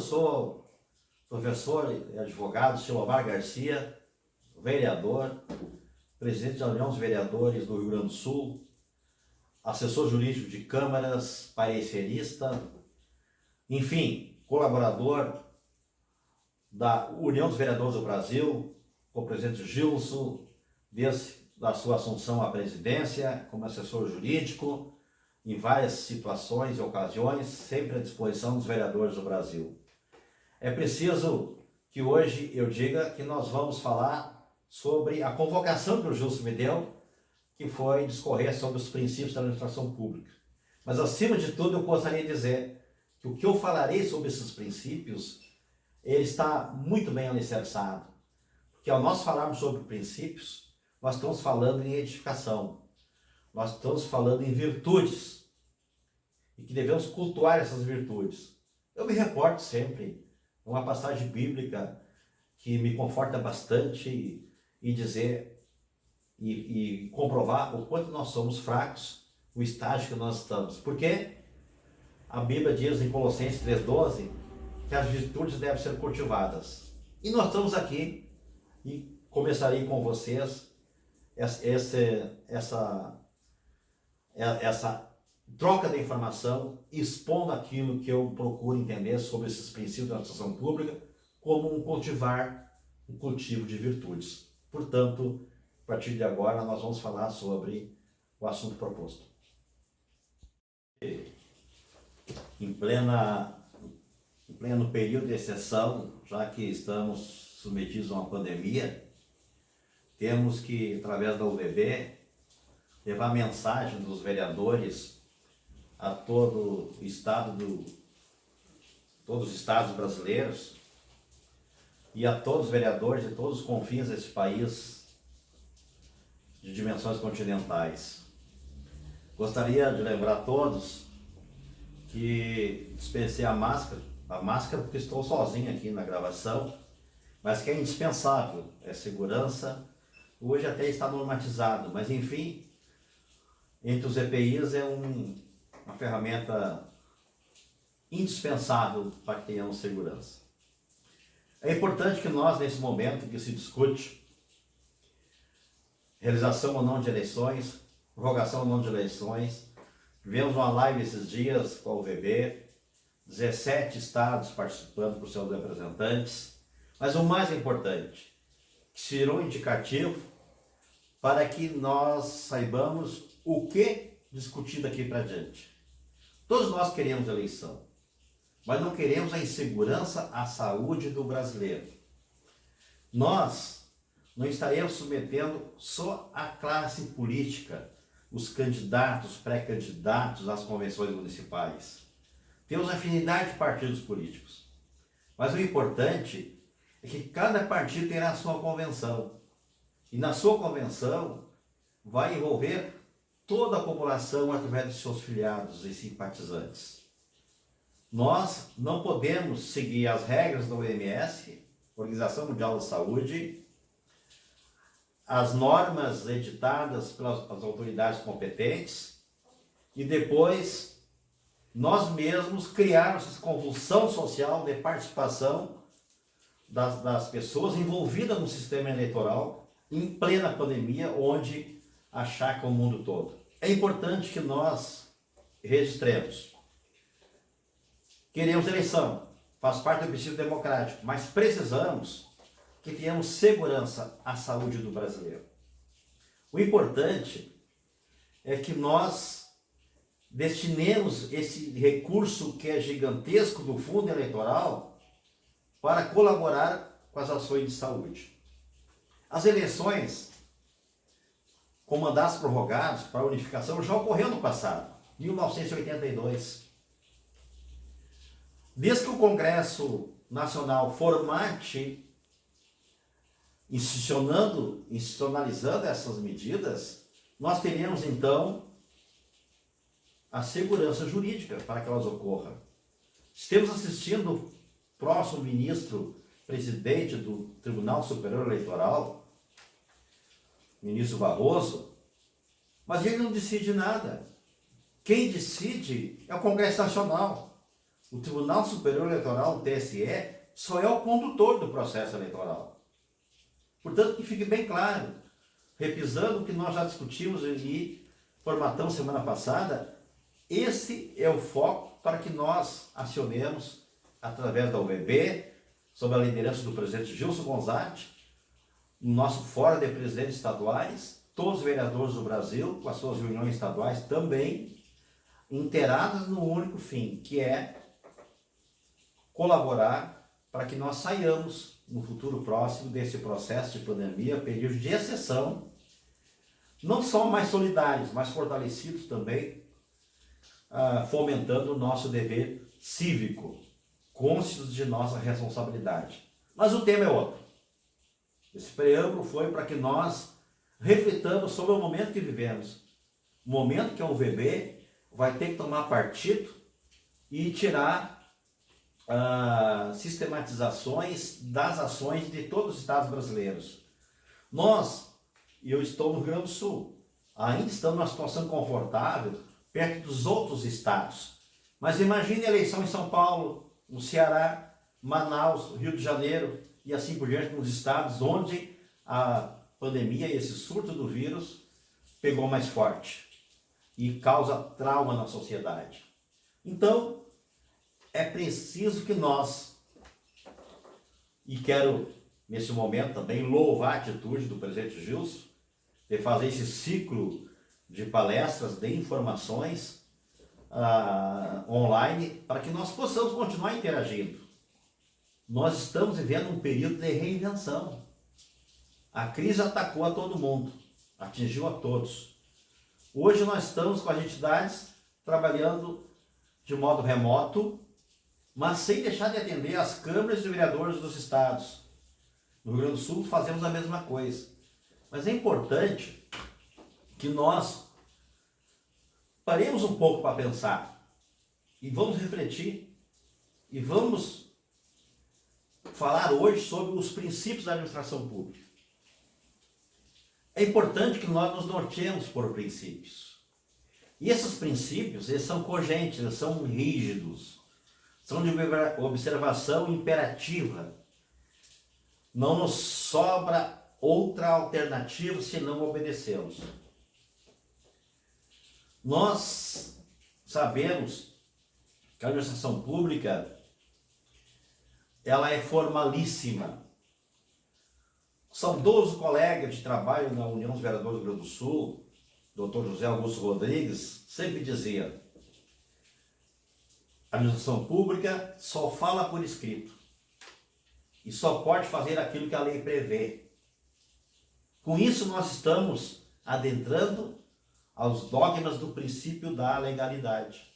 eu sou professor e advogado Silomar Garcia, vereador, presidente da União dos Vereadores do Rio Grande do Sul, assessor jurídico de câmaras, parecerista, enfim, colaborador da União dos Vereadores do Brasil, com o presidente Gilson, desde a sua assunção à presidência, como assessor jurídico, em várias situações e ocasiões, sempre à disposição dos vereadores do Brasil. É preciso que hoje eu diga que nós vamos falar sobre a convocação que o Gilson me deu, que foi discorrer sobre os princípios da administração pública. Mas, acima de tudo, eu gostaria de dizer que o que eu falarei sobre esses princípios, ele está muito bem alicerçado. Porque ao nós falarmos sobre princípios, nós estamos falando em edificação. Nós estamos falando em virtudes. E que devemos cultuar essas virtudes. Eu me reporto sempre a uma passagem bíblica que me conforta bastante e dizer e comprovar o quanto nós somos fracos, o estágio que nós estamos. Porque a Bíblia diz em Colossenses 3,12 que as virtudes devem ser cultivadas. E nós estamos aqui e começarei com vocês essa troca de informação, expondo aquilo que eu procuro entender sobre esses princípios da administração pública como um cultivo de virtudes. Portanto, a partir de agora, nós vamos falar sobre o assunto proposto. Em pleno período de exceção, já que estamos submetidos a uma pandemia, temos que, através da UVB, levar a mensagem dos vereadores a todo o estado todos os estados brasileiros e a todos os vereadores de todos os confins desse país de dimensões continentais. Gostaria de lembrar a todos que dispensei a máscara porque estou sozinho aqui na gravação, mas que é indispensável, é segurança. Hoje até está normatizado, mas enfim, entre os EPIs é uma ferramenta indispensável para que tenhamos segurança. É importante que nós, nesse momento que se discute realização ou não de eleições, prorrogação ou não de eleições, tivemos uma live esses dias com a UVB, 17 estados participando por seus representantes, mas o mais importante, que será um indicativo para que nós saibamos o que discutir daqui para diante. Todos nós queremos eleição, mas não queremos a insegurança à saúde do brasileiro. Nós não estaremos submetendo só a classe política, os candidatos, pré-candidatos às convenções municipais. Temos afinidade de partidos políticos, mas o importante é que cada partido terá a sua convenção. E na sua convenção vai envolver toda a população através de seus filiados e simpatizantes. Nós não podemos seguir as regras da OMS, Organização Mundial da Saúde, as normas editadas pelas autoridades competentes e depois nós mesmos criarmos essa convulsão social de participação das pessoas envolvidas no sistema eleitoral em plena pandemia, onde achaca o mundo todo. É importante que nós registremos. Queremos eleição, faz parte do princípio democrático, mas precisamos que tenhamos segurança à saúde do brasileiro. O importante é que nós destinemos esse recurso que é gigantesco do fundo eleitoral para colaborar com as ações de saúde. As eleições com mandatos prorrogados para unificação já ocorreu no passado, 1982. Desde que o Congresso Nacional formate, institucionalizando essas medidas, nós teremos então a segurança jurídica para que elas ocorram. Estamos assistindo o próximo ministro presidente do Tribunal Superior Eleitoral, ministro Barroso, mas ele não decide nada. Quem decide é o Congresso Nacional. O Tribunal Superior Eleitoral, o TSE, só é o condutor do processo eleitoral. Portanto, que fique bem claro, repisando o que nós já discutimos e formatamos semana passada, esse é o foco para que nós acionemos, através da UVB, sob a liderança do presidente Gilson Gonzatti, no nosso fórum de presidentes estaduais, todos os vereadores do Brasil, com as suas reuniões estaduais também, inteirados no único fim, que é colaborar para que nós saiamos no futuro próximo desse processo de pandemia, período de exceção, não só mais solidários, mas fortalecidos também, fomentando o nosso dever cívico, conscientes de nossa responsabilidade. Mas o tema é outro. Esse preâmbulo foi para que nós reflitamos sobre o momento que vivemos. O momento que a UVB vai ter que tomar partido e tirar sistematizações das ações de todos os estados brasileiros. Nós, e eu estou no Rio Grande do Sul, ainda estamos numa situação confortável perto dos outros estados. Mas imagine a eleição em São Paulo, no Ceará, Manaus, Rio de Janeiro e assim por diante, nos estados onde a pandemia e esse surto do vírus pegou mais forte e causa trauma na sociedade. Então, é preciso que nós, e quero nesse momento também louvar a atitude do presidente Gilson, de fazer esse ciclo de palestras, de informações online, para que nós possamos continuar interagindo. Nós estamos vivendo um período de reinvenção. A crise atacou a todo mundo, atingiu a todos. Hoje nós estamos com as entidades trabalhando de modo remoto, mas sem deixar de atender as câmaras de vereadores dos estados. No Rio Grande do Sul fazemos a mesma coisa. Mas é importante que nós paremos um pouco para pensar e vamos refletir e vamos falar hoje sobre os princípios da administração pública. É importante que nós nos norteemos por princípios. E esses princípios, eles são cogentes, eles são rígidos, são de observação imperativa. Não nos sobra outra alternativa se não obedecê-los. Nós sabemos que a administração pública ela é formalíssima. O saudoso colega de trabalho na União dos Vereadores do Rio Grande do Sul, Dr. José Augusto Rodrigues, sempre dizia: a administração pública só fala por escrito e só pode fazer aquilo que a lei prevê. Com isso, nós estamos adentrando aos dogmas do princípio da legalidade.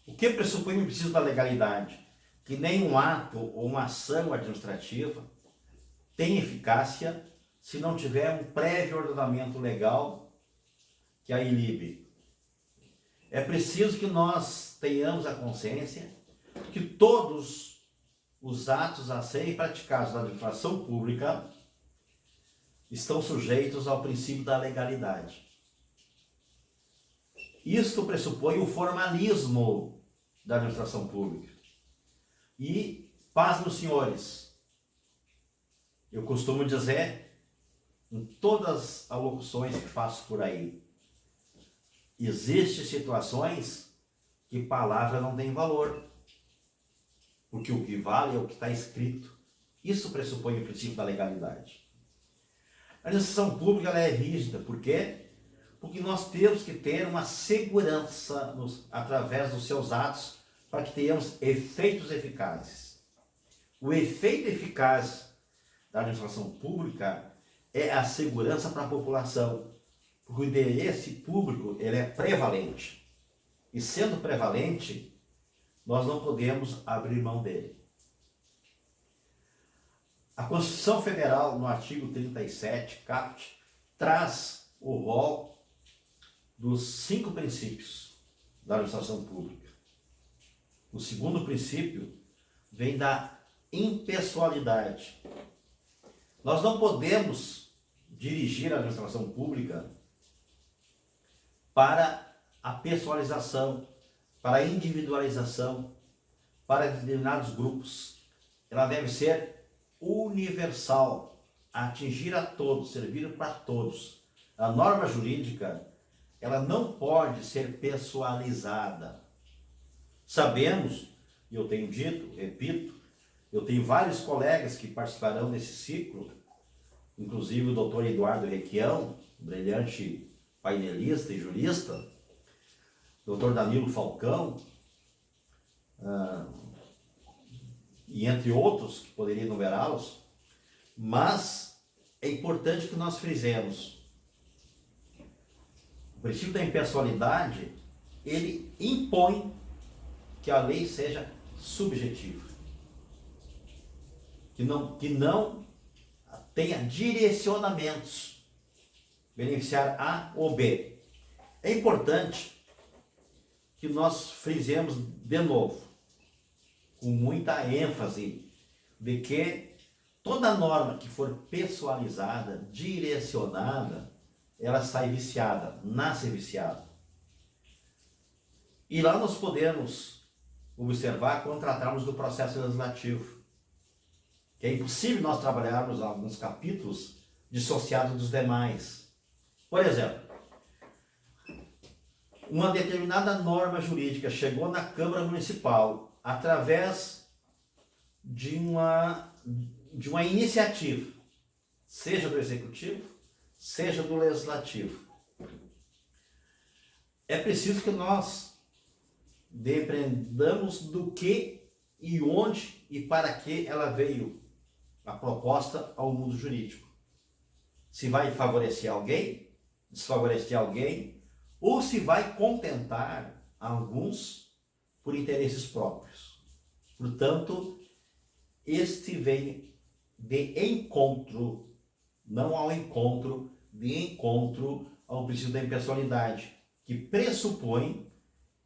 O que pressupõe o princípio da legalidade? Que nenhum ato ou uma ação administrativa tem eficácia se não tiver um prévio ordenamento legal que a inibe. É preciso que nós tenhamos a consciência que todos os atos a serem praticados na administração pública estão sujeitos ao princípio da legalidade. Isto pressupõe o formalismo da administração pública. E, pasmem, senhores, eu costumo dizer em todas as alocuções que faço por aí, existem situações que palavra não tem valor, porque o que vale é o que está escrito. Isso pressupõe o princípio da legalidade. A administração pública ela é rígida, por quê? Porque nós temos que ter uma segurança através dos seus atos para que tenhamos efeitos eficazes. O efeito eficaz da administração pública é a segurança para a população, porque o interesse público ele é prevalente. E sendo prevalente, nós não podemos abrir mão dele. A Constituição Federal, no artigo 37, caput, traz o rol dos 5 princípios da administração pública. O segundo princípio vem da impessoalidade. Nós não podemos dirigir a administração pública para a pessoalização, para a individualização, para determinados grupos. Ela deve ser universal, atingir a todos, servir para todos. A norma jurídica, ela não pode ser pessoalizada. Sabemos, e eu tenho dito, repito, eu tenho vários colegas que participarão desse ciclo, inclusive o doutor Eduardo Requião, brilhante painelista e jurista, doutor Danilo Falcão, e entre outros, que poderia enumerá-los, mas é importante que nós frisemos. O princípio da impessoalidade, ele impõe que a lei seja subjetiva, que não tenha direcionamentos, beneficiar A ou B. É importante que nós frisemos de novo, com muita ênfase, de que toda norma que for pessoalizada, direcionada, ela sai viciada, nasce viciada. E lá nós podemos observar quando tratarmos do processo legislativo, que é impossível nós trabalharmos alguns capítulos dissociados dos demais. Por exemplo, uma determinada norma jurídica chegou na Câmara Municipal através de uma iniciativa, seja do Executivo, seja do Legislativo. É preciso que nós depreendamos do que e onde e para que ela veio, a proposta ao mundo jurídico. Se vai favorecer alguém, desfavorecer alguém, ou se vai contentar alguns por interesses próprios. Portanto, este vem de encontro, não ao encontro, de encontro ao princípio da impessoalidade, que pressupõe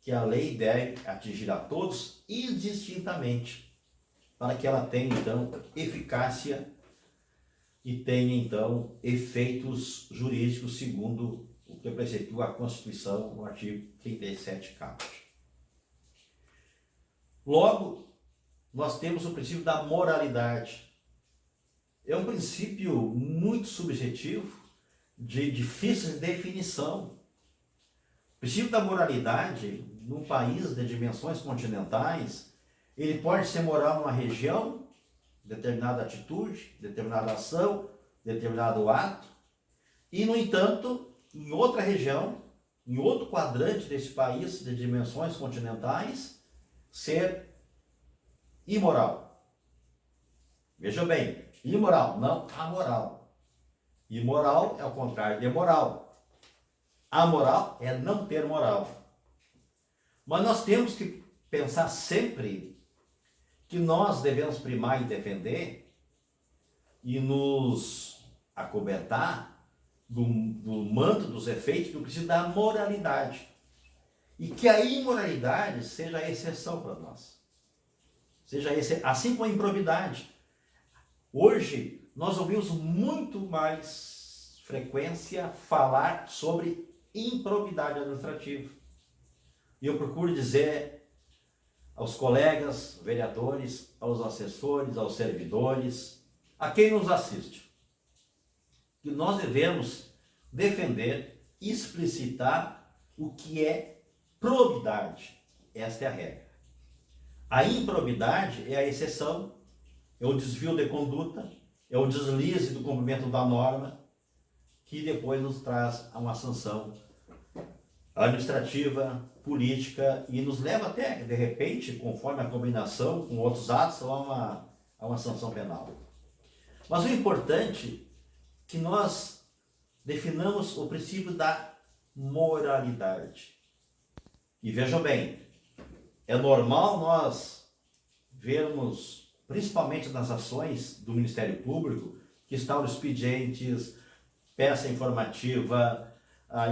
que a lei deve atingir a todos indistintamente, para que ela tenha, então, eficácia e tenha, então, efeitos jurídicos segundo o que preceitua a Constituição no artigo 37 caput. Logo, nós temos o princípio da moralidade. É um princípio muito subjetivo, de difícil definição. O princípio da moralidade, num país de dimensões continentais, ele pode ser moral numa região, determinada atitude, determinada ação, determinado ato, e, no entanto, em outra região, em outro quadrante desse país de dimensões continentais, ser imoral. Veja bem, imoral, não amoral. Imoral é o contrário de moral. Amoral é não ter moral. Mas nós temos que pensar sempre que nós devemos primar e defender e nos acobertar do manto dos efeitos do princípio da moralidade. E que a imoralidade seja a exceção para nós. Assim como a improbidade. Hoje, nós ouvimos muito mais frequência falar sobre improbidade administrativa. E eu procuro dizer aos colegas, vereadores, aos assessores, aos servidores, a quem nos assiste, que nós devemos defender, explicitar o que é probidade. Esta é a regra. A improbidade é a exceção, é o desvio de conduta, é o deslize do cumprimento da norma, que depois nos traz a uma sanção administrativa, política, e nos leva até, de repente, conforme a combinação com outros atos, a uma sanção penal. Mas o importante é que nós definamos o princípio da moralidade. E vejam bem, é normal nós vermos, principalmente nas ações do Ministério Público, que instauram expedientes, peça informativa,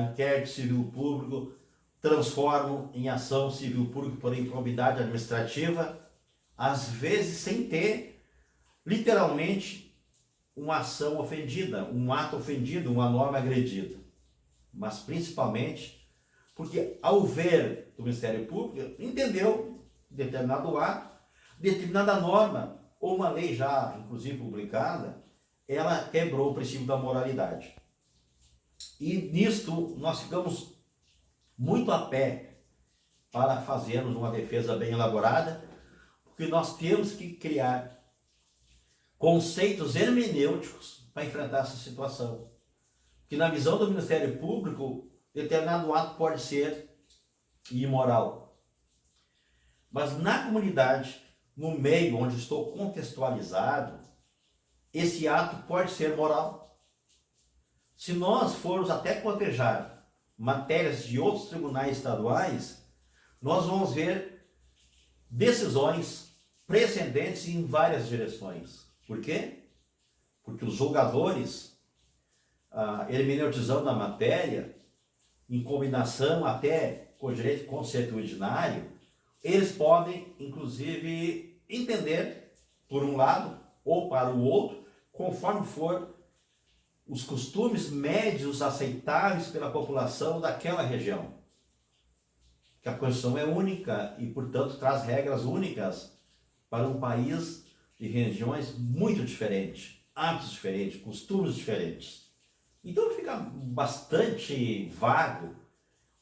inquérito civil público, transformam em ação civil pública por improbidade administrativa, às vezes sem ter, literalmente, uma ação ofendida, um ato ofendido, uma norma agredida. Mas, principalmente, porque ao ver do Ministério Público, entendeu determinado ato, determinada norma, ou uma lei já, inclusive, publicada, ela quebrou o princípio da moralidade. E nisto nós ficamos muito a pé para fazermos uma defesa bem elaborada, porque nós temos que criar conceitos hermenêuticos para enfrentar essa situação. Que na visão do Ministério Público, determinado ato pode ser imoral. Mas na comunidade, no meio onde estou contextualizado, esse ato pode ser moral. Se nós formos até cotejar matérias de outros tribunais estaduais, nós vamos ver decisões precedentes em várias direções. Por quê? Porque os julgadores, hermeneutizando a matéria, em combinação até com o direito consuetudinário, eles podem, inclusive, entender por um lado ou para o outro, conforme for os costumes médios aceitáveis pela população daquela região. Que a Constituição é única e, portanto, traz regras únicas para um país de regiões muito diferentes, hábitos diferentes, costumes diferentes. Então fica bastante vago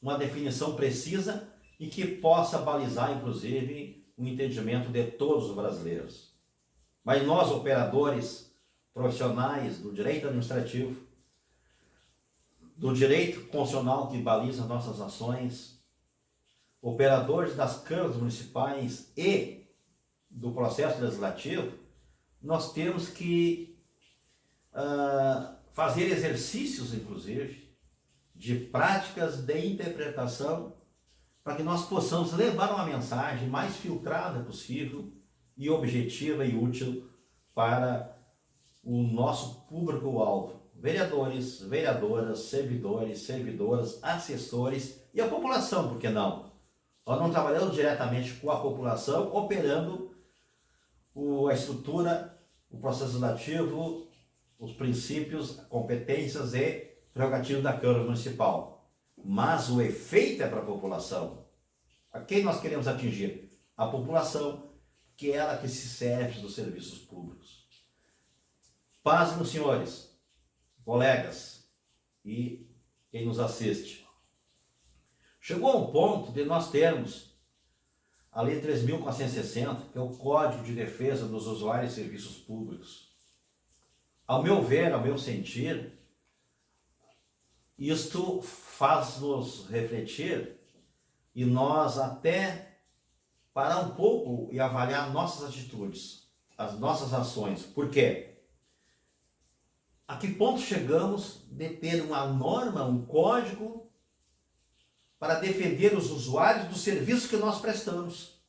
uma definição precisa e que possa balizar, inclusive, o entendimento de todos os brasileiros. Mas nós, operadores profissionais do direito administrativo, do direito constitucional que baliza nossas ações, operadores das câmaras municipais e do processo legislativo, nós temos que fazer exercícios, inclusive, de práticas de interpretação para que nós possamos levar uma mensagem mais filtrada possível e objetiva e útil para o nosso público-alvo. Vereadores, vereadoras, servidores, servidoras, assessores e a população, por que não? Nós não trabalhamos diretamente com a população, operando a estrutura, o processo legislativo, os princípios, competências e prerrogativas da Câmara Municipal. Mas o efeito é para a população. A quem nós queremos atingir? A população, que é ela que se serve dos serviços públicos. Paz, meus senhores, colegas e quem nos assiste. Chegou a um ponto de nós termos a Lei 3.460, que é o Código de Defesa dos Usuários de Serviços Públicos. Ao meu ver, ao meu sentir, isto faz-nos refletir e nós até parar um pouco e avaliar nossas atitudes, as nossas ações. Por quê? A que ponto chegamos de ter uma norma, um código para defender os usuários do serviço que nós prestamos?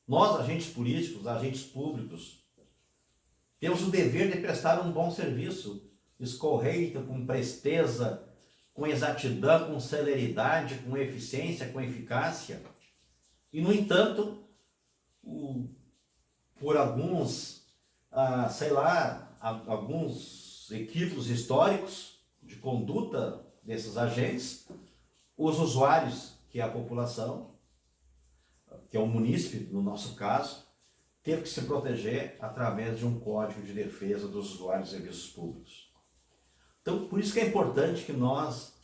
Nós, agentes políticos, agentes públicos, temos o dever de prestar um bom serviço, escorreito, com presteza, com exatidão, com celeridade, com eficiência, com eficácia. E, no entanto, por alguns, alguns equívocos históricos de conduta desses agentes, os usuários, que é a população, que é o munícipe, no nosso caso, teve que se proteger através de um código de defesa dos usuários de serviços públicos. Então, por isso que é importante que nós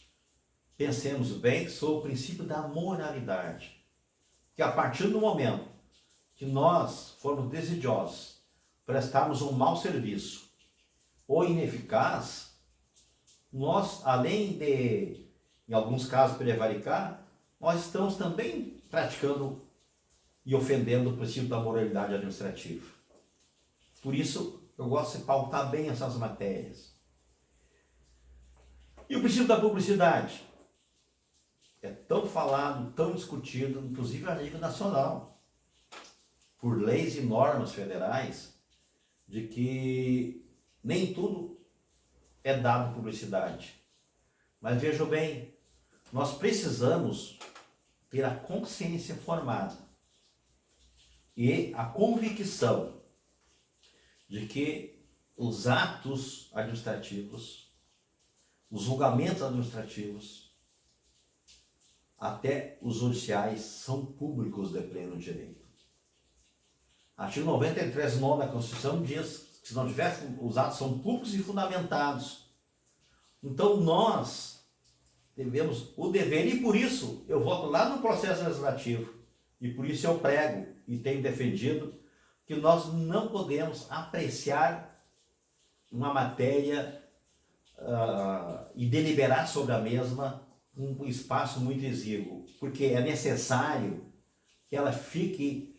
pensemos bem sobre o princípio da moralidade. Que a partir do momento que nós formos desidiosos, prestarmos um mau serviço ou ineficaz, nós, além de, em alguns casos, prevaricar, nós estamos também praticando e ofendendo o princípio da moralidade administrativa. Por isso, eu gosto de pautar bem essas matérias. E o princípio da publicidade? É tão falado, tão discutido, inclusive a nível nacional, por leis e normas federais, de que nem tudo é dado publicidade. Mas vejam bem, nós precisamos ter a consciência formada e a convicção de que os atos administrativos, os julgamentos administrativos, até os judiciais são públicos de pleno direito. Artigo 93, 9 da Constituição diz que se não tiver, os atos são públicos e fundamentados. Então nós devemos o dever, e por isso eu voto lá no processo legislativo, e por isso eu prego e tenho defendido que nós não podemos apreciar uma matéria e deliberar sobre a mesma um espaço muito exíguo, porque é necessário que ela fique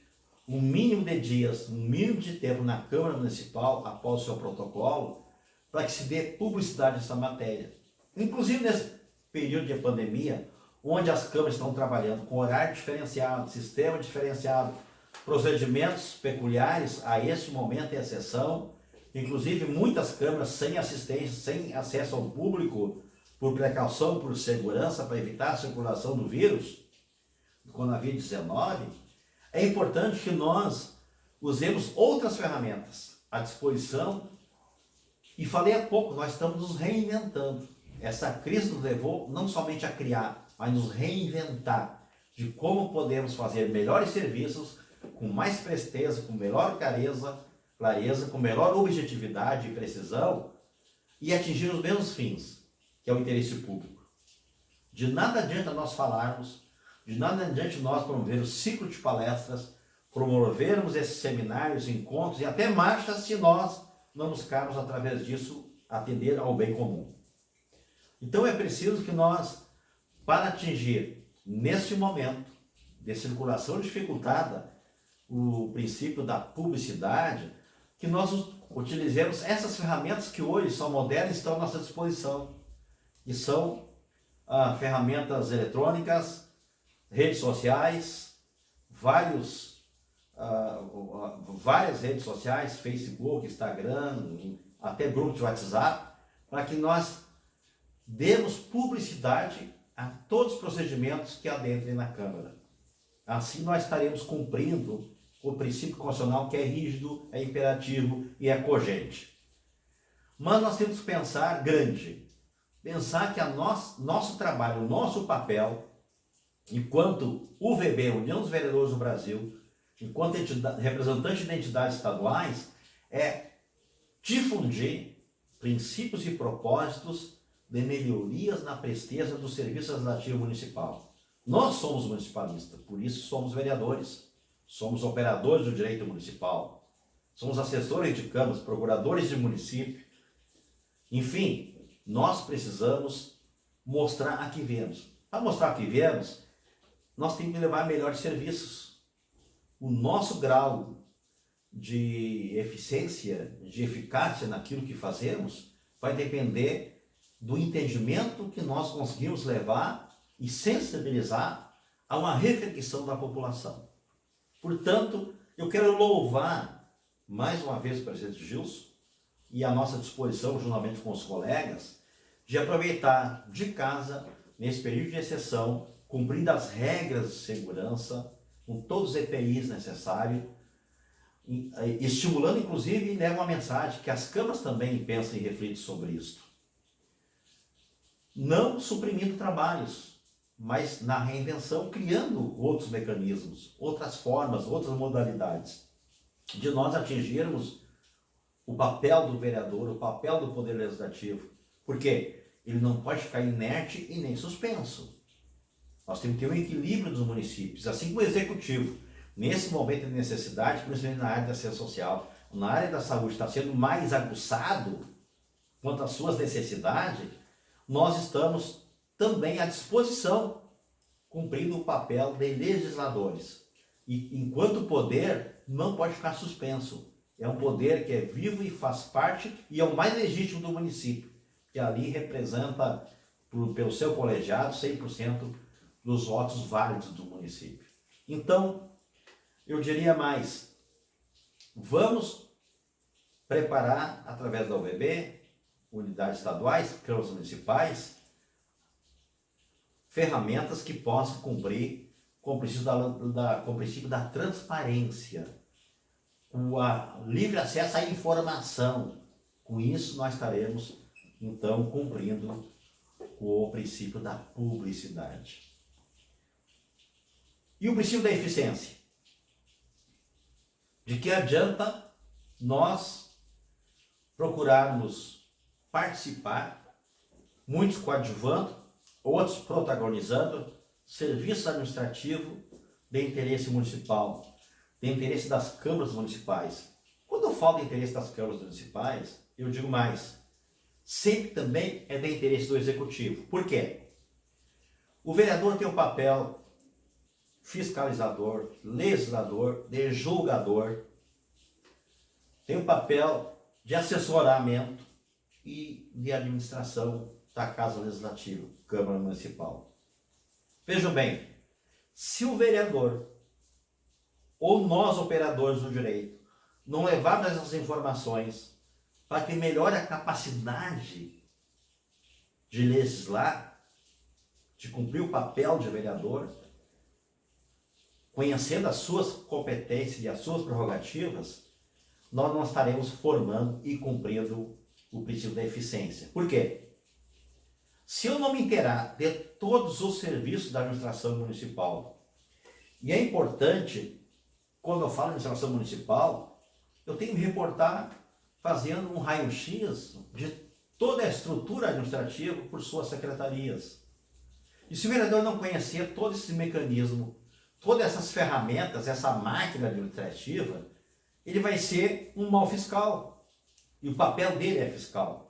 um mínimo de dias, um mínimo de tempo na Câmara Municipal, após o seu protocolo, para que se dê publicidade a essa matéria. Inclusive nesse período de pandemia, onde as câmaras estão trabalhando com horário diferenciado, sistema diferenciado, procedimentos peculiares a este momento e exceção, inclusive muitas câmaras sem assistência, sem acesso ao público, por precaução, por segurança, para evitar a circulação do vírus, do Covid-19, é importante que nós usemos outras ferramentas à disposição. E falei há pouco, nós estamos nos reinventando. Essa crise nos levou não somente a criar, mas nos reinventar de como podemos fazer melhores serviços, com mais presteza, com melhor clareza, com melhor objetividade e precisão, e atingir os mesmos fins, que é o interesse público. De nada adianta nós falarmos, de nada adianta nós promovermos ciclo de palestras, promovermos esses seminários, encontros e até marchas, se nós não buscarmos, através disso, atender ao bem comum. Então é preciso que nós, para atingir, neste momento de circulação dificultada, o princípio da publicidade, que nós utilizemos essas ferramentas que hoje são modernas e estão à nossa disposição. E são ferramentas eletrônicas, redes sociais, várias redes sociais, Facebook, Instagram, até grupos de WhatsApp, para que nós demos publicidade a todos os procedimentos que adentrem na Câmara. Assim nós estaremos cumprindo o princípio constitucional, que é rígido, é imperativo e é cogente. Mas nós temos que pensar grande, pensar que nosso trabalho, o nosso papel, enquanto UVB, União dos Vereadores do Brasil, enquanto representante de entidades estaduais, é difundir princípios e propósitos de melhorias na presteza do serviço legislativo municipal. Nós somos municipalistas, por isso somos vereadores, somos operadores do direito municipal, somos assessores de câmaras, procuradores de município. Enfim, nós precisamos mostrar a que viemos. Para mostrar a que viemos, nós temos que levar melhores serviços. O nosso grau de eficiência, de eficácia naquilo que fazemos, vai depender do entendimento que nós conseguimos levar e sensibilizar a uma reflexão da população. Portanto, eu quero louvar mais uma vez o presidente Gilson e a nossa disposição, juntamente com os colegas, de aproveitar de casa, nesse período de exceção, cumprindo as regras de segurança, com todos os EPIs necessários, estimulando inclusive, e leva uma mensagem que as câmaras também pensem e reflitam sobre isso. Não suprimindo trabalhos, mas na reinvenção, criando outros mecanismos, outras formas, outras modalidades, de nós atingirmos o papel do vereador, o papel do Poder Legislativo, porque ele não pode ficar inerte e nem suspenso. Nós temos que ter um equilíbrio dos municípios, assim como o Executivo. Nesse momento de necessidade, principalmente na área da assistência social, na área da saúde, está sendo mais aguçado quanto às suas necessidades, nós estamos também à disposição, cumprindo o papel de legisladores. E enquanto poder, não pode ficar suspenso. É um poder que é vivo e faz parte, e é o mais legítimo do município, que ali representa, pelo seu colegiado, 100% dos votos válidos do município. Então, eu diria mais, vamos preparar, através da UVB, unidades estaduais, câmaras municipais, ferramentas que possam cumprir com o princípio da transparência, com o livre acesso à informação. Com isso, nós estaremos, então, cumprindo com o princípio da publicidade. E o princípio da eficiência? De que adianta nós procurarmos participar, muitos coadjuvando, outros protagonizando, serviço administrativo de interesse municipal, de interesse das câmaras municipais. Quando eu falo de interesse das câmaras municipais, eu digo mais, sempre também é de interesse do executivo. Por quê? O vereador tem o papel fiscalizador, legislador, de julgador, tem o papel de assessoramento e de administração da Casa Legislativa, Câmara Municipal. Vejam bem, se o vereador ou nós, operadores do direito, não levarmos essas informações para que melhore a capacidade de legislar, de cumprir o papel de vereador, conhecendo as suas competências e as suas prerrogativas, nós não estaremos formando e cumprindo o princípio da eficiência. Por quê? Se eu não me inteirar de todos os serviços da administração municipal, e é importante, quando eu falo em administração municipal, eu tenho que me reportar fazendo um raio-x de toda a estrutura administrativa por suas secretarias. E se o vereador não conhecer todo esse mecanismo, todas essas ferramentas, essa máquina administrativa, ele vai ser um mau fiscal. E o papel dele é fiscal.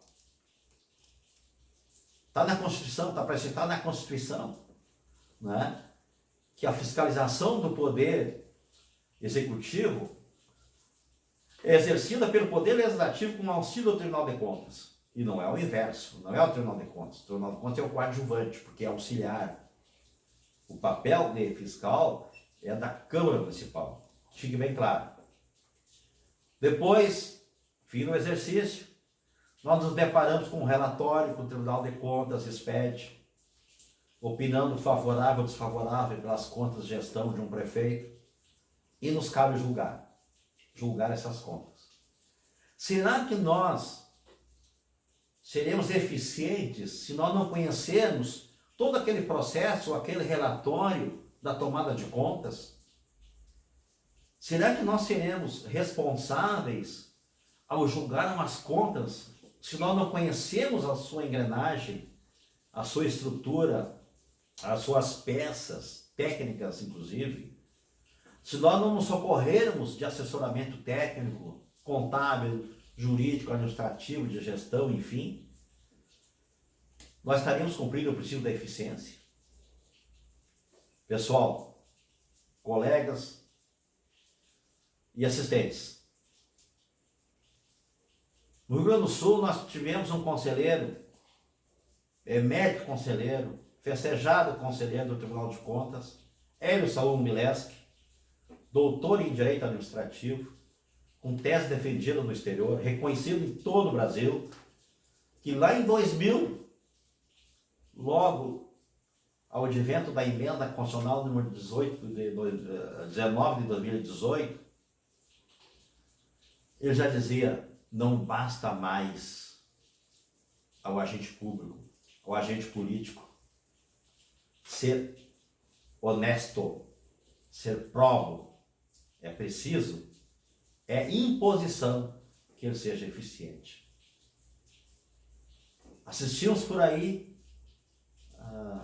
Está na Constituição, está prescrito na Constituição, né? Que a fiscalização do poder executivo é exercida pelo Poder Legislativo com auxílio do Tribunal de Contas. E não é o inverso, não é o Tribunal de Contas. O Tribunal de Contas é o coadjuvante, porque é auxiliar. O papel de fiscal é da Câmara Municipal. Fique bem claro. Depois, fim do exercício, nós nos deparamos com um relatório que o Tribunal de Contas expede, opinando favorável ou desfavorável pelas contas de gestão de um prefeito, e nos cabe julgar essas contas. Será que nós seremos eficientes se nós não conhecermos todo aquele processo, aquele relatório da tomada de contas? Será que nós seremos responsáveis ao julgar umas contas se nós não conhecemos a sua engrenagem, a sua estrutura, as suas peças técnicas, inclusive? Se nós não nos socorrermos de assessoramento técnico, contábil, jurídico, administrativo, de gestão, enfim, nós estaríamos cumprindo o princípio da eficiência. Pessoal, colegas e assistentes, no Rio Grande do Sul nós tivemos um conselheiro, médico conselheiro, festejado conselheiro do Tribunal de Contas, Hélio Saúl Mileski, doutor em Direito Administrativo, com tese defendida no exterior, reconhecido em todo o Brasil, que lá em 2000, logo ao advento da emenda constitucional número 19 de 2018, ele já dizia, não basta mais ao agente público, ao agente político, ser honesto, ser próbo, é preciso, é imposição que ele seja eficiente. Assistimos por aí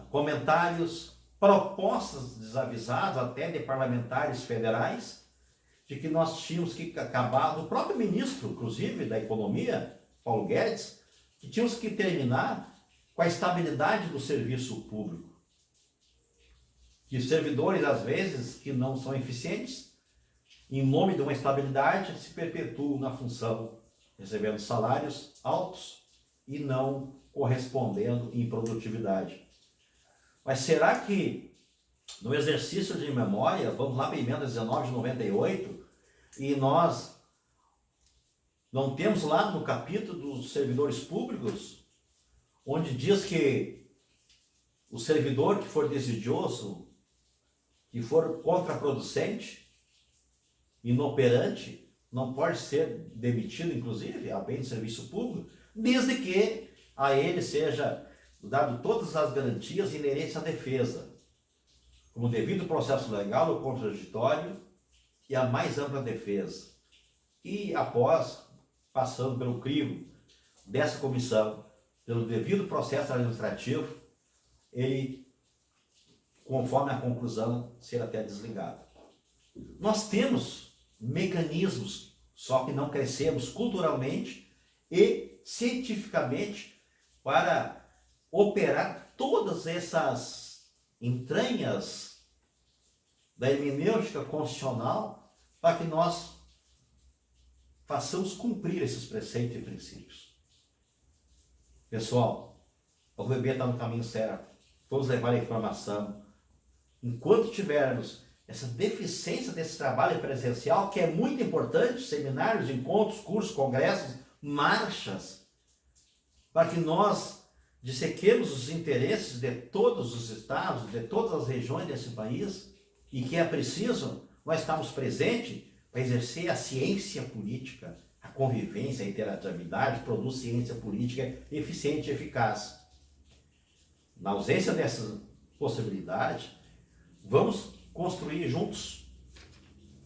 comentários, propostas desavisadas até de parlamentares federais, de que nós tínhamos que acabar, do próprio ministro, inclusive, da Economia, Paulo Guedes, que tínhamos que terminar com a estabilidade do serviço público. Que servidores, às vezes, que não são eficientes, em nome de uma estabilidade, se perpetuam na função, recebendo salários altos e não correspondendo em produtividade. Mas será que, no exercício de memória, vamos lá para a emenda 19 de 98, e nós não temos lá no capítulo dos servidores públicos, onde diz que o servidor que for desidioso, que for contraproducente, inoperante, não pode ser demitido, inclusive, a bem de serviço público, desde que a ele seja dado todas as garantias inerentes à defesa. como o devido processo legal, o contraditório e a mais ampla defesa. E após, passando pelo crivo dessa comissão, pelo devido processo administrativo, ele, conforme a conclusão, ser até desligado. Nós temos mecanismos, só que não crescemos culturalmente e cientificamente para operar todas essas entranhas da hermenêutica constitucional para que nós façamos cumprir esses preceitos e princípios. Pessoal, o bebê está no caminho certo. Vamos levar a informação. Enquanto tivermos essa deficiência desse trabalho presencial, que é muito importante, seminários, encontros, cursos, congressos, marchas, para que nós dissequemos os interesses de todos os estados, de todas as regiões desse país, e que é preciso nós estarmos presentes para exercer a ciência política, a convivência, a interatividade, produz ciência política eficiente e eficaz. Na ausência dessa possibilidade, vamos construir juntos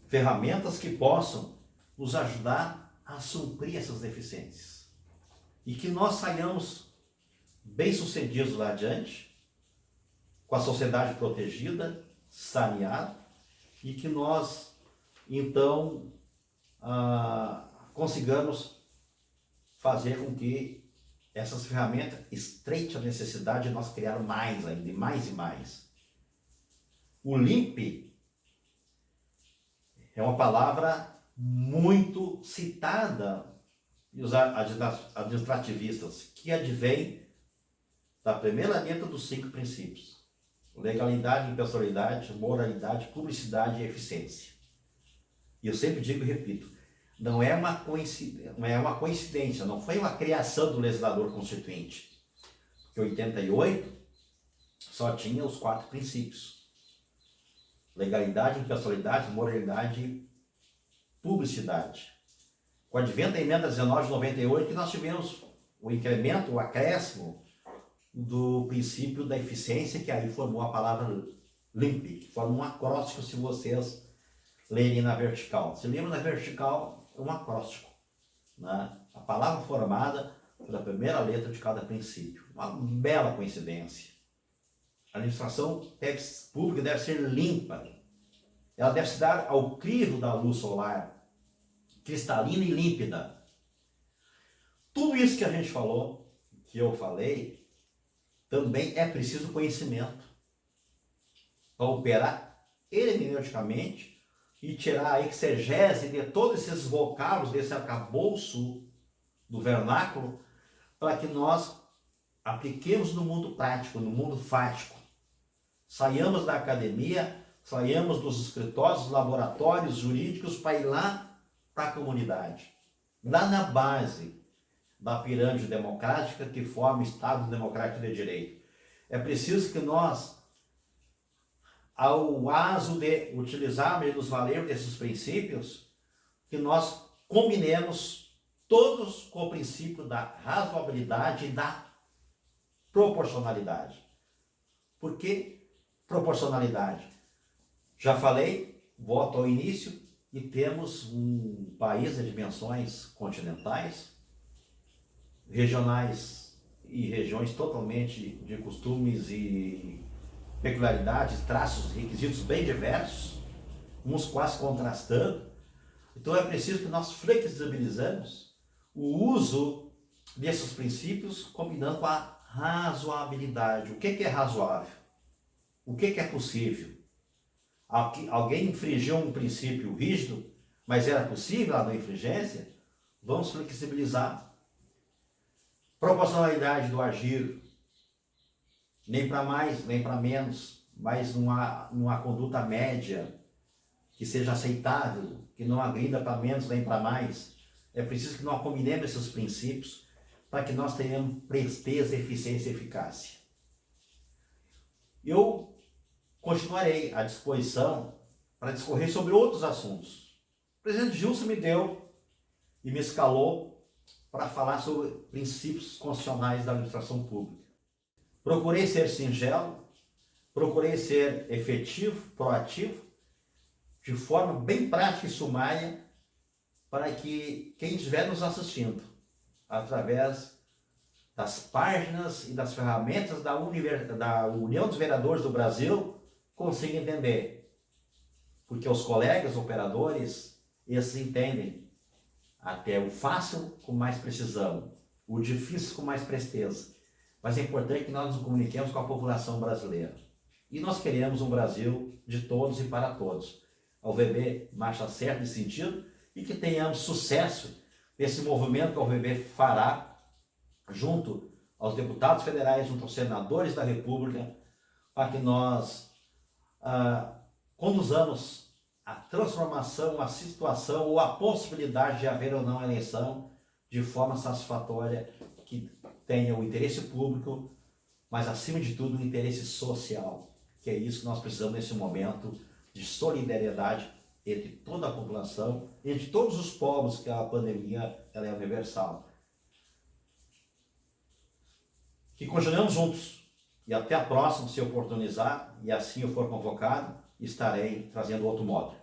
ferramentas que possam nos ajudar a suprir essas deficiências. E que nós saiamos bem-sucedidos lá adiante, com a sociedade protegida, saneada, e que nós, então, consigamos fazer com que essas ferramentas estreitem a necessidade de nós criar mais ainda, mais e mais. O LIMP é uma palavra muito citada pelos administrativistas, que advém da primeira letra dos 5 princípios: legalidade, impessoalidade, moralidade, publicidade e eficiência. E eu sempre digo e repito, não é uma coincidência, não foi uma criação do legislador constituinte. Porque 88 só tinha os 4 princípios: legalidade, impessoalidade, moralidade e publicidade. Com o advento da emenda 19 de 98, que nós tivemos o incremento, o acréscimo do princípio da eficiência, que aí formou a palavra LIMP, que forma um acróstico se vocês lerem na vertical. Se lerem na vertical, é um acróstico, né? A palavra formada pela primeira letra de cada princípio. Uma bela coincidência. A administração pública deve ser limpa. Ela deve se dar ao crivo da luz solar, cristalina e límpida. Tudo isso que a gente falou, que eu falei, também é preciso conhecimento para operar hermeneuticamente e tirar a exegese de todos esses vocábulos, desse arcabouço do vernáculo, para que nós apliquemos no mundo prático, no mundo fático. Saiamos da academia, saiamos dos escritórios, dos laboratórios jurídicos para ir lá para a comunidade, lá na base da pirâmide democrática que forma o Estado Democrático de Direito. É preciso que nós, ao aso de utilizarmos e nos valermos desses princípios, que nós combinemos todos com o princípio da razoabilidade e da proporcionalidade. Por que proporcionalidade? Já falei, volto ao início, e temos um país de dimensões continentais, regionais e regiões totalmente de costumes e peculiaridades, traços, requisitos bem diversos, uns quase contrastando. Então é preciso que nós flexibilizamos o uso desses princípios, combinando com a razoabilidade. O que é razoável? O que é possível? Alguém infringiu um princípio rígido, mas era possível a não infringência? Vamos flexibilizar. Proporcionalidade do agir, nem para mais, nem para menos, mas numa conduta média, que seja aceitável, que não agrida para menos nem para mais. É preciso que nós combinemos esses princípios para que nós tenhamos presteza, eficiência e eficácia. Eu continuarei à disposição para discorrer sobre outros assuntos. O presidente Gilson me deu e me escalou para falar sobre princípios constitucionais da administração pública. Procurei ser singelo, procurei ser efetivo, proativo, de forma bem prática e sumária, para que quem estiver nos assistindo, através das páginas e das ferramentas da União dos Vereadores do Brasil, consiga entender. Porque os colegas operadores, esses entendem até o fácil com mais precisão, o difícil com mais presteza. Mas é importante que nós nos comuniquemos com a população brasileira. E nós queremos um Brasil de todos e para todos. A UVB marcha certo nesse sentido e que tenhamos sucesso nesse movimento que a UVB fará junto aos deputados federais, junto aos senadores da República, para que nós conduzamos a transformação, a situação ou a possibilidade de haver ou não eleição de forma satisfatória, que tenha o interesse público, mas acima de tudo o interesse social, que é isso que nós precisamos nesse momento de solidariedade entre toda a população, entre todos os povos, que a pandemia ela é universal. Que continuemos juntos e até a próxima, se oportunizar, e assim eu for convocado, estarei trazendo outro módulo.